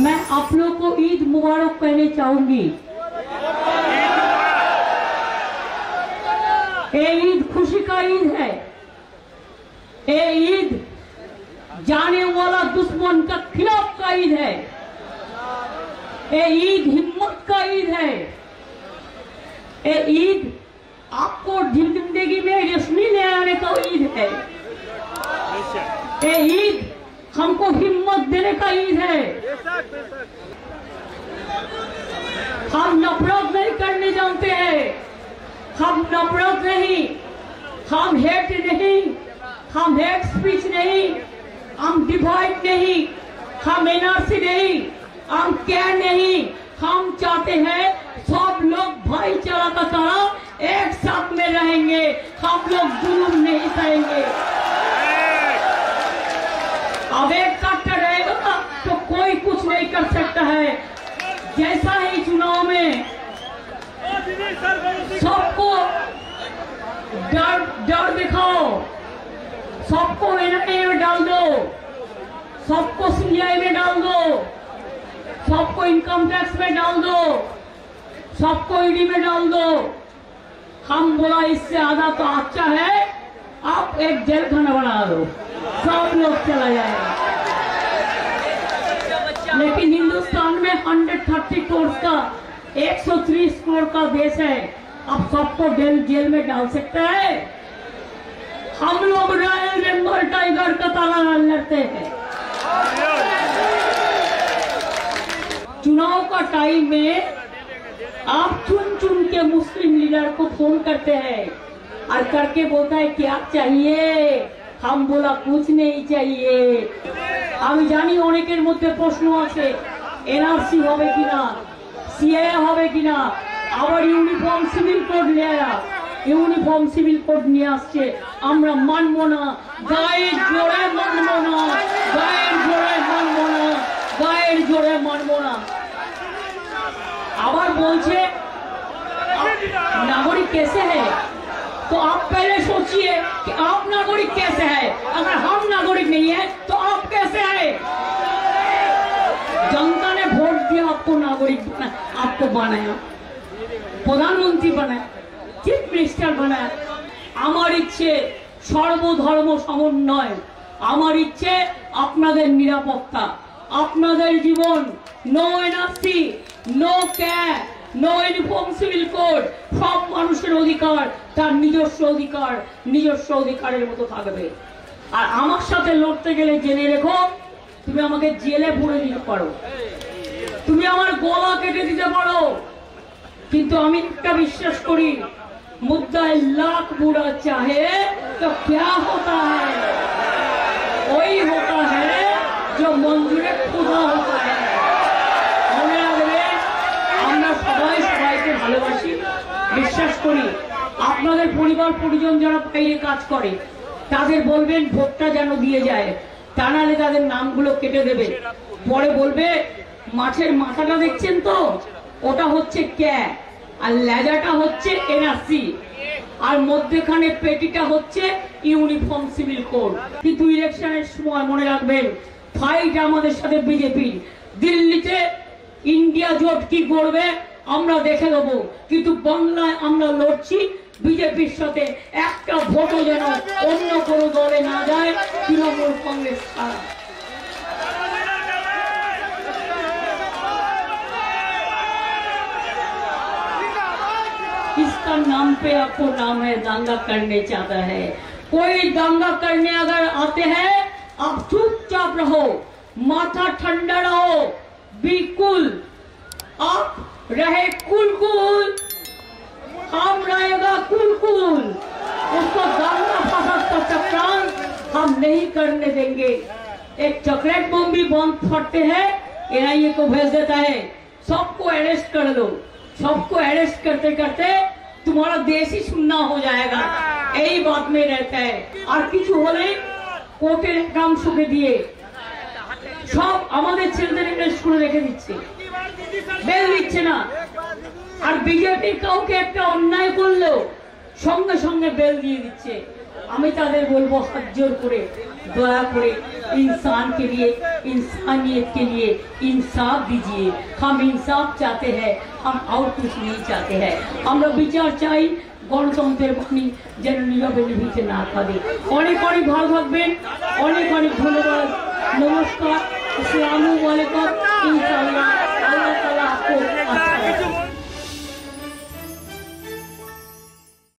मैं आप लोग को ईद मुबारक कहने चाहूंगी। ये ईद खुशी का ईद है। ये ईद जाने वाला दुश्मन का खिलाफ का ईद है। ये ईद हिम्मत का ईद है। ये ईद आपको जिंदगी में रोशनी ले आने का ईद है। ये ईद हमको हिम्मत देने का ईद है। हम नफरत नहीं करने जानते हैं। हम नफरत नहीं, हम हेट नहीं, हम हेट स्पीच नहीं, हम डिवाइड नहीं, हम एनआरसी नहीं, हम क्या नहीं। हम चाहते हैं सब लोग भाईचारा का तरह एक साथ में रहेंगे। हम लोग जुलूम नहीं सहेंगे। अब एक साथ रहेगा तो कोई कुछ नहीं कर सकता है। जैसा ही चुनाव में सबको डर दिखाओ, सबको एनआईए में डाल दो, सबको सीबीआई में डाल दो, सबको इनकम टैक्स में डाल दो, सबको ईडी में डाल दो। हम बोला इससे आधा तो अच्छा है आप एक जेल खाना बना दो, सब लोग चला जाएगा। लेकिन हिंदुस्तान में 130 करोड़ का 130 करोड़ का देश है। अब सबको जेल में डाल सकता है? हम लोग रॉयल बंगाल टाइगर का ताला लड़ते हैं। चुनाव का टाइम में आप चुन चुन के मुस्लिम लीडर को फोन करते हैं और करके बोलता है क्या चाहिए। हम बोला कुछ नहीं चाहिए। আমি জানি অনেকের মধ্যে প্রশ্ন আছে এনআরসি হবে কিনা, সিএএ হবে কিনা, আবার ইউনিফর্ম সিভিল কোড নিয়ে ইউনিফর্ম সিভিল কোড নিয়ে আসছে। আমরা মানবো না, গায়ের জোরে মানবো না, গায়ের জোরে মানবো না, গায়ের জোরে মানবো না। আবার বলছে नागरिक कैसे है, तो आप पहले सोचिए कि आप नागरिक कैसे है। अगर हम नागरिक नहीं है तो आप कैसे है। जनता ने वोट दिया, आपको नागरिक बनाया, आपको बनाया, प्रधानमंत्री बनाया, चीफ मिनिस्टर बनाया। আমার ইচ্ছে সর্বধর্ম সমন্বয়, আমার ইচ্ছে আপনাদের নিরাপত্তা, আপনাদের জীবন। No NRC, no cash, no uniform civil code. সব মানুষের অধিকার তার নিজস্ব অধিকার, নিজস্ব অধিকারের মতো থাকবে। আর আমার সাথে লড়তে গেলে জেনে রেখো, তুমি আমাকে জেলে পুরে দিতে পারো, তুমি আমার গলা কেটে দিতে পারো, কিন্তু আমি একটা বিশ্বাস করি, मुद्दा लाख बुरा चाहे तो क्या होता है, वही होता है जो मंजूरे खुदा होता है। মনে রাখবে, আমরা সবাই সবাইকে ভালোবাসি, বিশ্বাস করি। আপনাদের পরিবার পরিজন যারা বাইরে কাজ করে তাদের বলবেন ভোটটা যেন দিয়ে যায়, তা নাহলে তাদের নামগুলো কেটে দেবে। পরে বলবে মাছের মাথাটা দেখছেন তো, ওটা হচ্ছে ক্যা, আর লেজাটা হচ্ছে এনআরসি, আর মধ্যখানে পেটিটা হচ্ছে ইউনিফর্ম সিভিল কোড। কিন্তু ইলেকশনের সময় মনে রাখবেন, ফাইট আমাদের সাথে বিজেপির। দিল্লিতে ইন্ডিয়া জোট কি করবে আমরা দেখে দেবো, কিন্তু বাংলায় আমরা লড়ছি বিজেপির সাথে। একটা ভোটও যেন অন্য কোনো দলে না যায়, তৃণমূল কংগ্রেস ছাড়া। इसका नाम पे आपको नाम है दंगा करने चाहता है। कोई दंगा करने अगर आते हैं, आप चुपचाप रहो, माथा ठंडा रहो, बिल्कुल आप रहे कुल, हम रहेगा कुल। उसको दंगा फसाद का चक्रांत हम नहीं करने देंगे। एक चॉकलेट बम भी बंद फटते हैं, एनआईए को भेज देता है, सबको अरेस्ट कर लो। सबको अरेस्ट करते करते तुम्हारा देश ही सुनना हो जाएगा, यही बात में रहता है। और কিছু হলে কোর্টের কাম সুখে দিয়ে সব আমাদের ছেলেদের স্কুলে রেখে দিচ্ছে, বেল দিচ্ছে না। আর বিজেপি কাউকে একটা অন্যায় করলেও সঙ্গে সঙ্গে বেল দিয়ে দিচ্ছে। আমি তাদের বলবো हाथ जोड़ করে दया करे इंसान के लिए इंसानियत के लिए इंसाफ दीजिए। हम इंसाफ चाहते हैं, हम और कुछ नहीं चाहते हैं। हम लोग विचार चाहिए गणतंत्रेर बाणी जेन नीरवे निभिते ना थाके। अनेक अनेक भालो थाकबेन, अनेक अनेक धन्यवाद, नमस्कार, अस्सलामु आलैकुम, इंशाल्लाह।